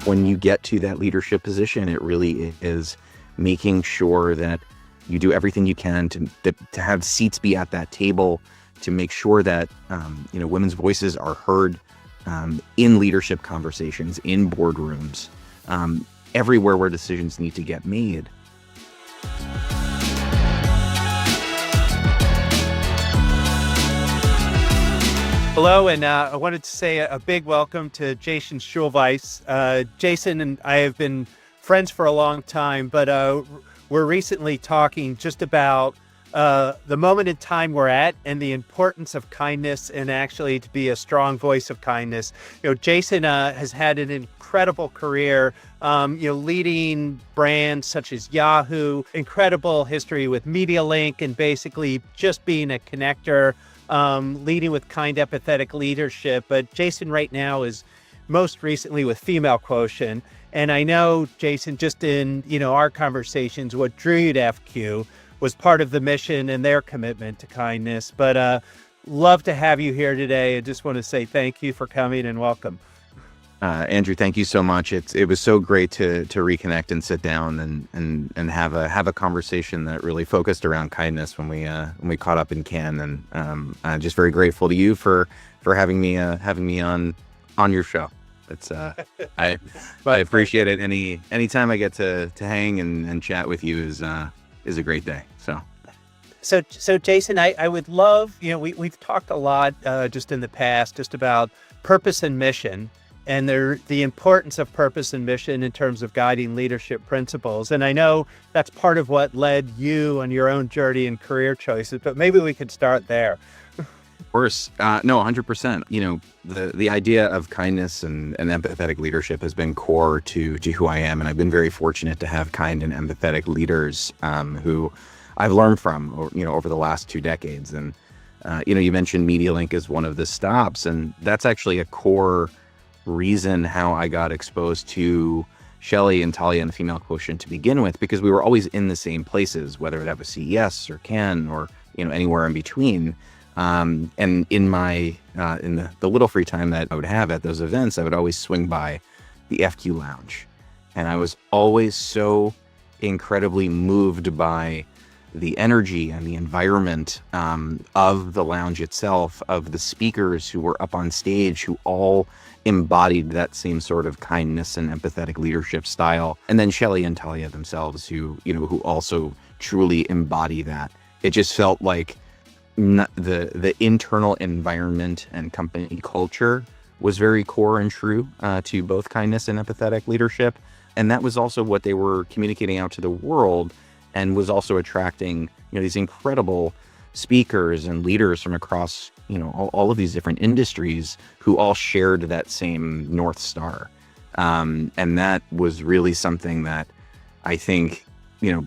when you get to that leadership position, it really is making sure that you do everything you can to have seats be at that table, to make sure that women's voices are heard in leadership conversations, in boardrooms, everywhere where decisions need to get made. Hello, and I wanted to say a big welcome to Jason Schulweis. Jason and I have been friends for a long time, but we're recently talking just about the moment in time we're at and the importance of kindness, and actually to be a strong voice of kindness. Jason has had an incredible career, leading brands such as Yahoo, incredible history with MediaLink, and basically just being a connector, leading with kind, empathetic leadership. But Jason right now is most recently with Female Quotient. And I know, Jason, just in, our conversations, what drew you to FQ was part of the mission and their commitment to kindness. But love to have you here today. I just want to say thank you for coming and welcome. Andrew, thank you so much. It was so great to reconnect and sit down and have a conversation that really focused around kindness when we caught up in Cannes. And I'm just very grateful to you for having me on your show. It's I appreciate it. Anytime I get to hang and chat with you is a great day. So Jason, I would love, we've talked a lot just in the past just about purpose and mission, and the importance of purpose and mission in terms of guiding leadership principles. And I know that's part of what led you on your own journey and career choices, but maybe we could start there. Of course. No, 100%. The idea of kindness and empathetic leadership has been core to who I am. And I've been very fortunate to have kind and empathetic leaders who I've learned from, over the last 2 decades. And, you mentioned MediaLink as one of the stops, and that's actually a core reason how I got exposed to Shelley and Talia and the Female Quotient to begin with, because we were always in the same places, whether that was CES or Cannes or, anywhere in between. And in my, in the little free time that I would have at those events, I would always swing by the FQ Lounge. And I was always so incredibly moved by the energy and the environment of the lounge itself, of the speakers who were up on stage, who all embodied that same sort of kindness and empathetic leadership style. And then Shelley and Talia themselves, who also truly embody that. It just felt like the internal environment and company culture was very core and true to both kindness and empathetic leadership. And that was also what they were communicating out to the world, and was also attracting, these incredible speakers and leaders from across, all of these different industries who all shared that same North Star. And that was really something that I think,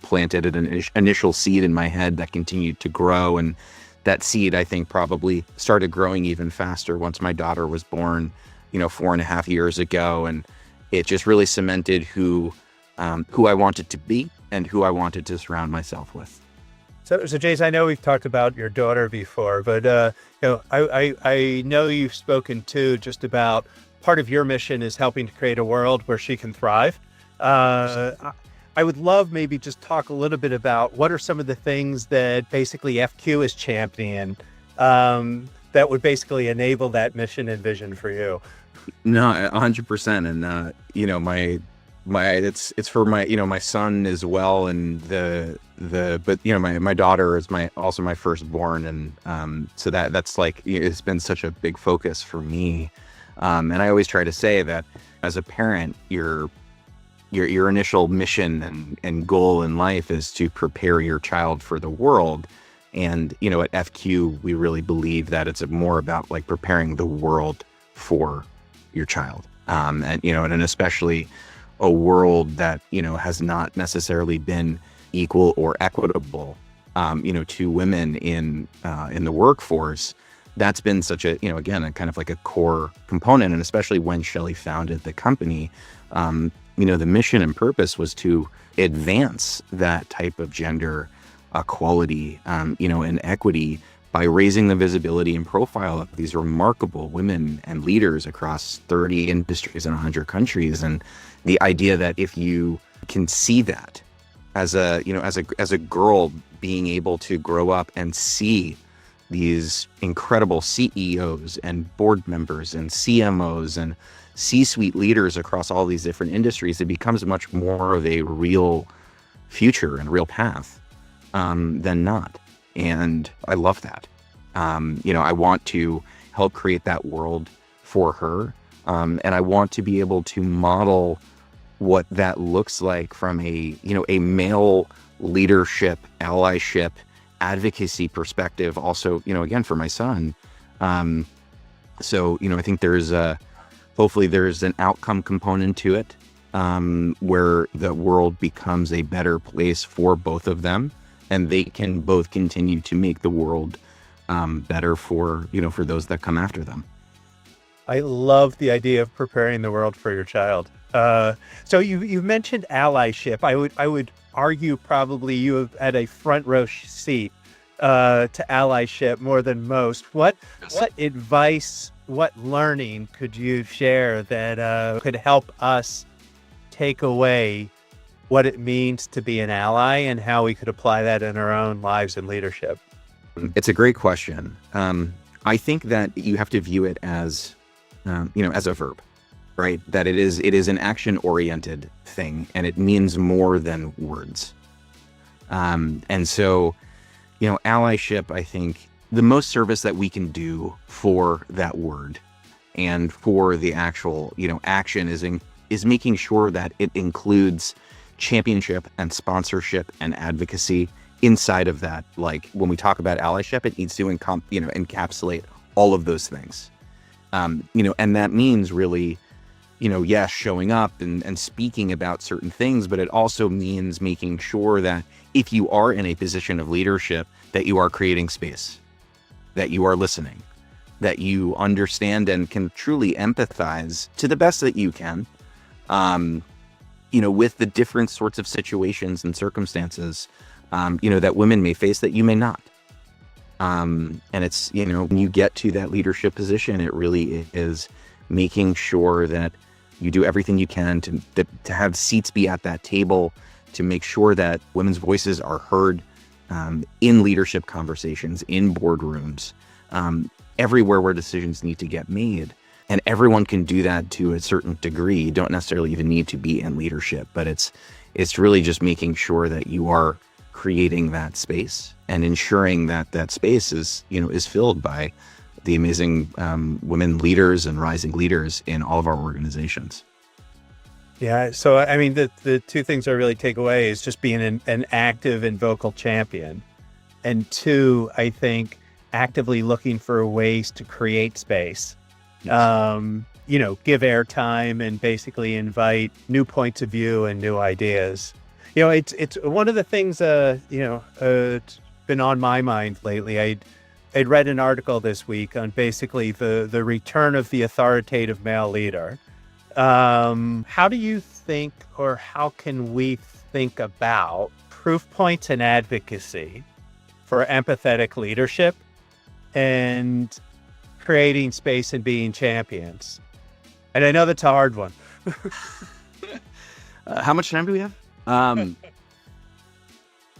planted an initial seed in my head that continued to grow. And that seed, I think, probably started growing even faster once my daughter was born, 4.5 years ago. And it just really cemented who I wanted to be and who I wanted to surround myself with. So Jason, I know we've talked about your daughter before, but I know you've spoken too just about part of your mission is helping to create a world where she can thrive. I would love maybe just talk a little bit about what are some of the things that basically FQ is championing that would basically enable that mission and vision for you. No, 100%. And it's for my son as well, and but my daughter is also my firstborn, and so that's like, it's been such a big focus for me, and I always try to say that as a parent, your initial mission and goal in life is to prepare your child for the world. And at FQ we really believe that it's more about like preparing the world for your child, and especially a world that, has not necessarily been equal or equitable, to women in the workforce. That's been such a, again, a kind of like a core component. And especially when Shelley founded the company, the mission and purpose was to advance that type of gender equality, and equity by raising the visibility and profile of these remarkable women and leaders across 30 industries in 100 countries. And the idea that if you can see that as a girl, being able to grow up and see these incredible CEOs and board members and CMOs and C-suite leaders across all these different industries, it becomes much more of a real future and real path than not. And I love that. I want to help create that world for her. And I want to be able to model what that looks like from a male leadership, allyship, advocacy perspective. Also, again, for my son. I think hopefully there's an outcome component to it, where the world becomes a better place for both of them, and they can both continue to make the world better for those that come after them. I love the idea of preparing the world for your child. So you mentioned allyship. I would argue probably you have had a front row seat to allyship more than most. What advice, what learning could you share that could help us take away what it means to be an ally and how we could apply that in our own lives and leadership? It's a great question. I think that you have to view it as a verb, right? That it is an action-oriented thing, and it means more than words. And so, allyship, I think the most service that we can do for that word and for the actual, action is making sure that it includes championship and sponsorship and advocacy inside of that. Like when we talk about allyship, it needs to encapsulate all of those things. And that means really, yes, showing up and speaking about certain things, but it also means making sure that if you are in a position of leadership, that you are creating space, that you are listening, that you understand and can truly empathize to the best that you can, with the different sorts of situations and circumstances, that women may face that you may not. And it's, when you get to that leadership position, it really is making sure that you do everything you can to have seats be at that table, to make sure that women's voices are heard in leadership conversations, in boardrooms, everywhere where decisions need to get made. And everyone can do that to a certain degree. You don't necessarily even need to be in leadership, but it's really just making sure that you are creating that space and ensuring that that space is filled by the amazing women leaders and rising leaders in all of our organizations. Yeah. So, I mean, the two things I really take away is just being an active and vocal champion. And two, I think actively looking for ways to create space, give airtime and basically invite new points of view and new ideas. It's one of the things, it's been on my mind lately. I'd read an article this week on basically the return of the authoritative male leader. How do you think, or how can we think about proof points and advocacy for empathetic leadership and creating space and being champions? And I know that's a hard one. How much time do we have?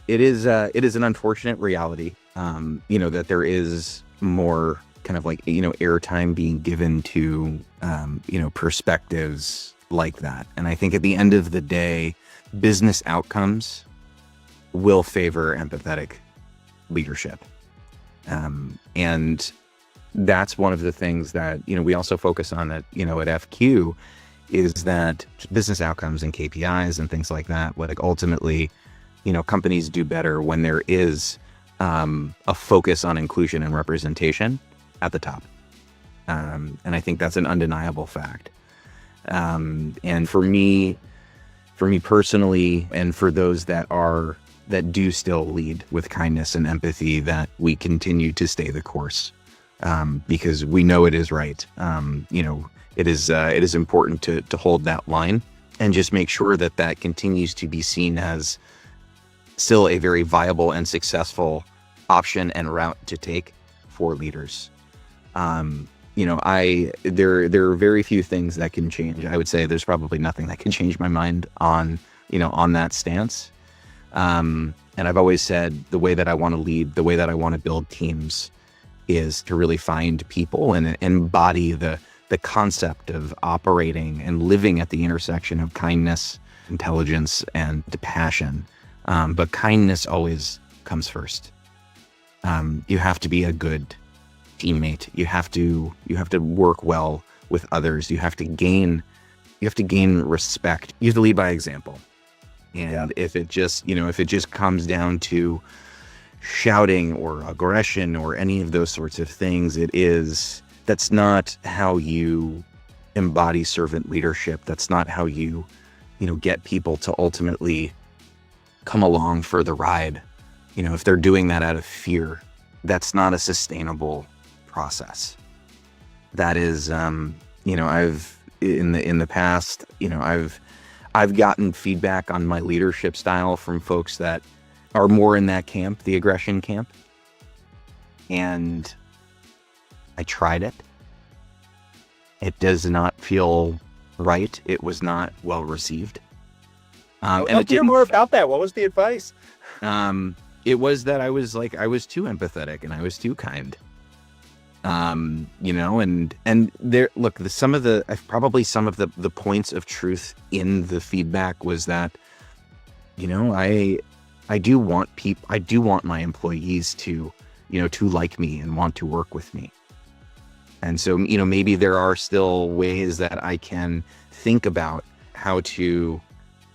It is an unfortunate reality, that there is more kind of like, airtime being given to, perspectives like that. And I think at the end of the day, business outcomes will favor empathetic leadership. And that's one of the things that, we also focus on at FQ, is that business outcomes and KPIs and things like that, like ultimately, companies do better when there is a focus on inclusion and representation at the top. And I think that's an undeniable fact. And for me personally, and for those that do still lead with kindness and empathy, that we continue to stay the course, because we know it is right. It is important to hold that line and just make sure that continues to be seen as still a very viable and successful option and route to take for leaders. There are very few things that can change. I would say there's probably nothing that can change my mind on that stance. And I've always said the way that I want to lead, the way that I want to build teams is to really find people and embody the concept of operating and living at the intersection of kindness, intelligence, and passion. But kindness always comes first. You have to be a good teammate. You have to work well with others. You have to gain respect. You have to lead by example. And if it just comes down to shouting or aggression or any of those sorts of things, that's not how you embody servant leadership. That's not how you get people to ultimately come along for the ride. If they're doing that out of fear, that's not a sustainable process. That is, I've in the past, I've gotten feedback on my leadership style from folks that are more in that camp, the aggression camp. And I tried it. It does not feel right. It was not well received. And hear more about that. What was the advice? It was that I was too empathetic and I was too kind. And there, look, some of the points of truth in the feedback was that, I do want my employees to like me and want to work with me. And so, maybe there are still ways that I can think about how to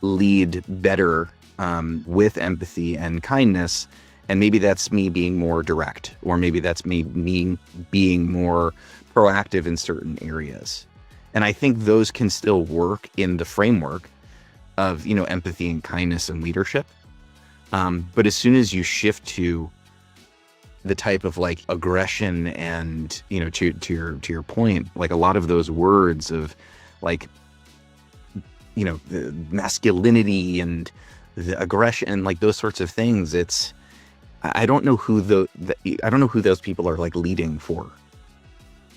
lead better with empathy and kindness. And maybe that's me being more direct, or maybe that's me being more proactive in certain areas. And I think those can still work in the framework of, empathy and kindness and leadership. But as soon as you shift to the type of aggression and, to your point, a lot of those words of the masculinity and the aggression and those sorts of things, I don't know who those people are leading for.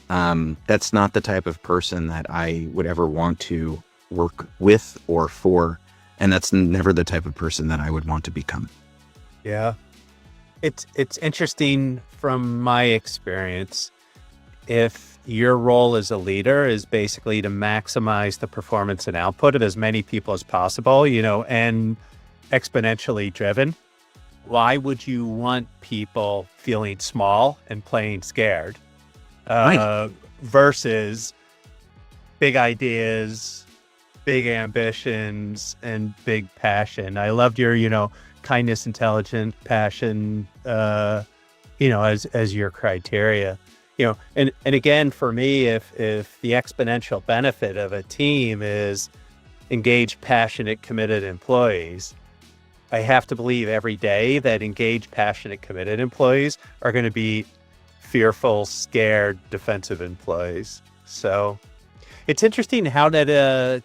That's not the type of person that I would ever want to work with or for. And that's never the type of person that I would want to become. Yeah. It's interesting from my experience. If your role as a leader is basically to maximize the performance and output of as many people as possible, and exponentially driven, why would you want people feeling small and playing scared? Right. Versus big ideas, big ambitions, and big passion. I loved your, kindness, intelligence, passion, as your criteria. And again, for me, if the exponential benefit of a team is engaged, passionate, committed employees, I have to believe every day that engaged, passionate, committed employees are going to be fearful, scared, defensive employees. So it's interesting how that,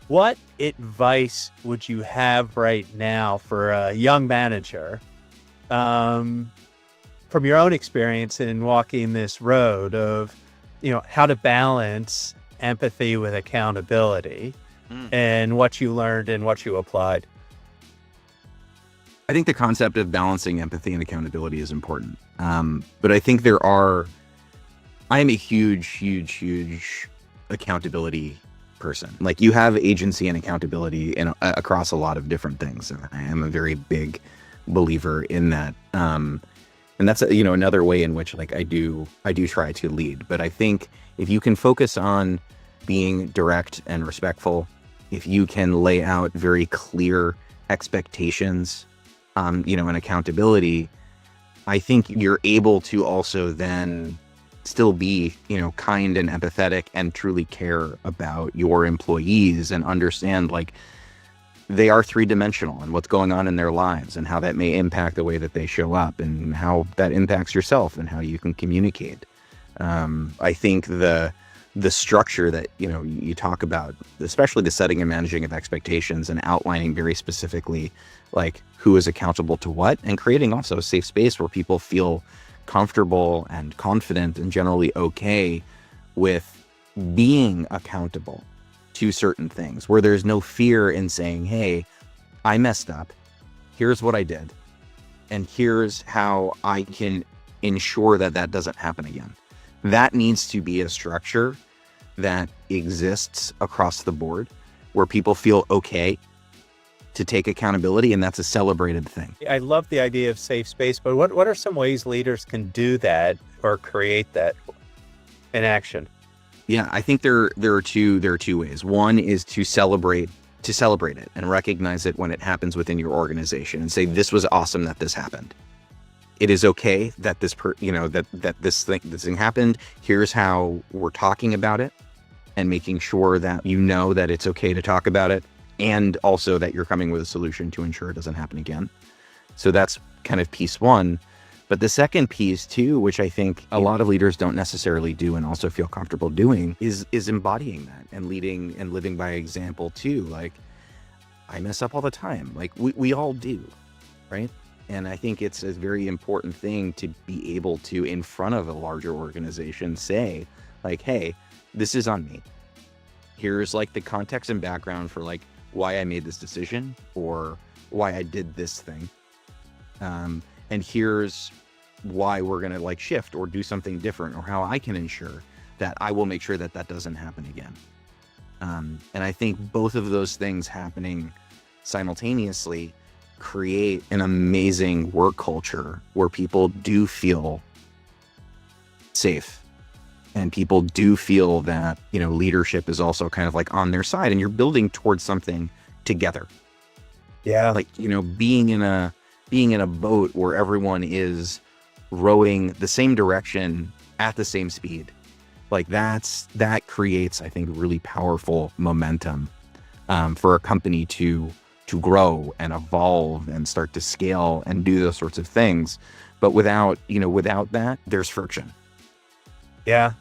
what advice would you have right now for a young manager, from your own experience in walking this road of, how to balance empathy with accountability and what you learned and what you applied? I think the concept of balancing empathy and accountability is important. But I think I am a huge accountability person. You have agency and accountability across a lot of different things. And I am a very big believer in that. And that's, another way in which I do try to lead. But I think if you can focus on being direct and respectful, if you can lay out very clear expectations, and accountability, I think you're able to also then still be, kind and empathetic and truly care about your employees and understand they are three-dimensional and what's going on in their lives and how that may impact the way that they show up and how that impacts yourself and how you can communicate. I think the structure that, you talk about, especially the setting and managing of expectations and outlining very specifically who is accountable to what, and creating also a safe space where people feel comfortable and confident and generally okay with being accountable to certain things, where there's no fear in saying, hey, I messed up. Here's what I did. And here's how I can ensure that that doesn't happen again. That needs to be a structure that exists across the board where people feel okay to take accountability, and that's a celebrated thing. I love the idea of safe space, but what are some ways leaders can do that or create that in action? Yeah, I think there are two ways. One is to celebrate it and recognize it when it happens within your organization and say, this was awesome that this happened. It is okay that this this thing happened. Here's how we're talking about it, and making sure that you know that it's okay to talk about it, and also that you're coming with a solution to ensure it doesn't happen again. So that's kind of piece one. But the second piece too, which I think a lot of leaders don't necessarily do and also feel comfortable doing, is embodying that and leading and living by example too. Like, I mess up all the time. Like we all do, right? And I think it's a very important thing to be able to, in front of a larger organization, say like, hey, this is on me. Here's like the context and background for like why I made this decision or why I did this thing. And here's why we're going to like shift or do something different, or how I can ensure that I will make sure that that doesn't happen again. And I think both of those things happening simultaneously create an amazing work culture where people do feel safe and people do feel that, leadership is also kind of like on their side and you're building towards something together. Yeah. Like, being in a boat where everyone is rowing the same direction at the same speed. Like that creates, I think, really powerful momentum for a company to grow and evolve and start to scale and do those sorts of things. But without that, there's friction. Yeah.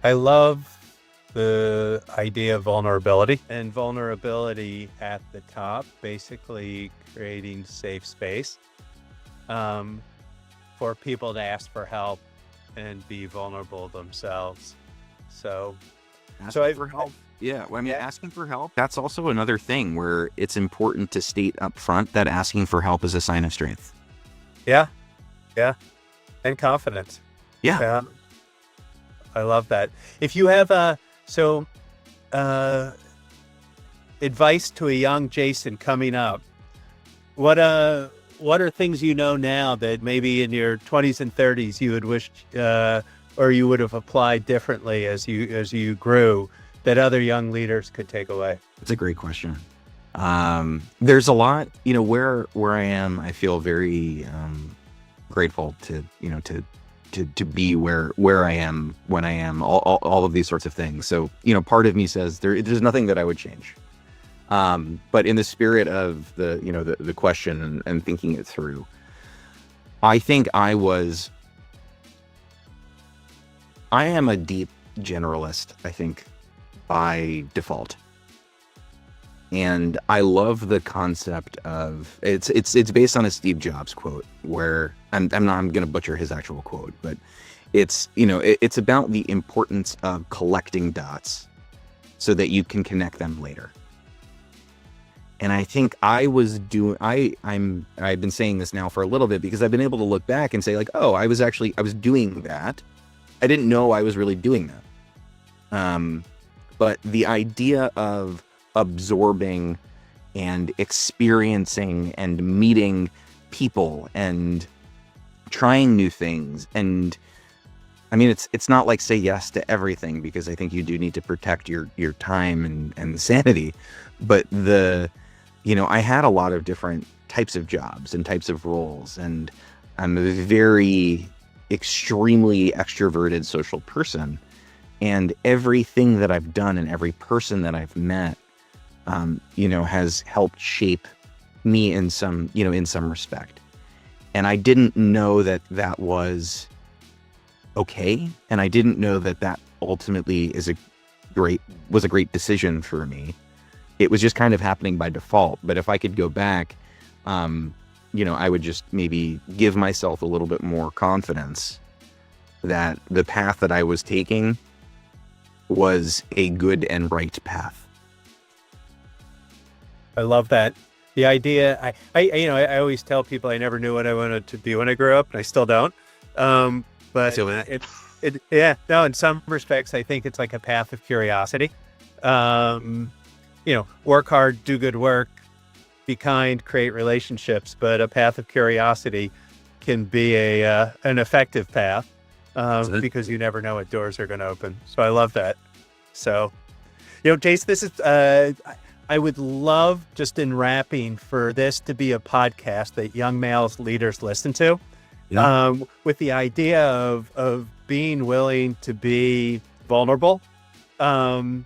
I love the idea of vulnerability at the top, basically creating safe space for people to ask for help and be vulnerable themselves. Asking for help. Yeah. Well, asking for help, that's also another thing where it's important to state up front that asking for help is a sign of strength. Yeah. Yeah. And confidence. Yeah. Yeah. I love that. If you have advice to a young Jason coming up, what are things now that maybe in your 20s and 30s you would wish or you would have applied differently as you grew, that other young leaders could take away? It's a great question. There's a lot, where I am. I feel very grateful to be where I am when I am, all of these sorts of things. So, part of me says there's nothing that I would change. But in the spirit of the question and thinking it through, I think I am a deep generalist, I think, by default. And I love the concept of it's based on a Steve Jobs quote, where I'm going to butcher his actual quote, but it's about the importance of collecting dots so that you can connect them later. And I think I've been saying this now for a little bit because I've been able to look back and say like, oh, I was doing that. I didn't know I was really doing that. But the idea of absorbing and experiencing and meeting people and trying new things, and it's not like say yes to everything, because I think you do need to protect your time and sanity. But I had a lot of different types of jobs and types of roles, and I'm a very extremely extroverted social person, and everything that I've done and every person that I've met has helped shape me in some respect. And I didn't know that was okay. And I didn't know that ultimately was a great decision for me. It was just kind of happening by default. But if I could go back, I would just maybe give myself a little bit more confidence that the path that I was taking was a good and right path. I love that. The idea, I always tell people I never knew what I wanted to be when I grew up, and I still don't. But feel that. yeah, no, in some respects, I think it's like a path of curiosity. Work hard, do good work, be kind, create relationships, but a path of curiosity can be an effective path because you never know what doors are going to open. So I love that. So, Jace, this is, I would love, just in wrapping, for this to be a podcast that young males leaders listen to, with the idea of being willing to be vulnerable, to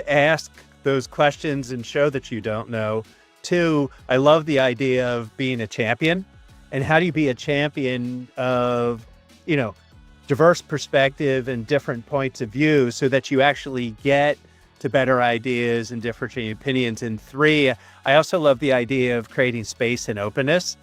ask those questions and show that you don't know. Two, I love the idea of being a champion. And how do you be a champion of, diverse perspective and different points of view so that you actually get to better ideas and different opinions? And three, I also love the idea of creating space and openness.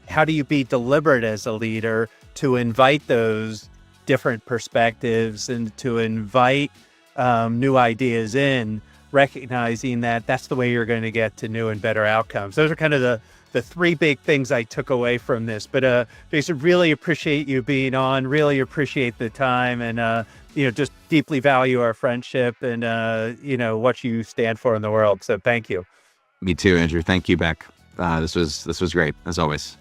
How do you be deliberate as a leader to invite those different perspectives and to invite new ideas in, recognizing that that's the way you're going to get to new and better outcomes? Those are kind of the three big things I took away from this. But Jason, really appreciate you being on, really appreciate the time, and just deeply value our friendship and what you stand for in the world. So thank you. Me too, Andrew. Thank you, Beck. This was great, as always.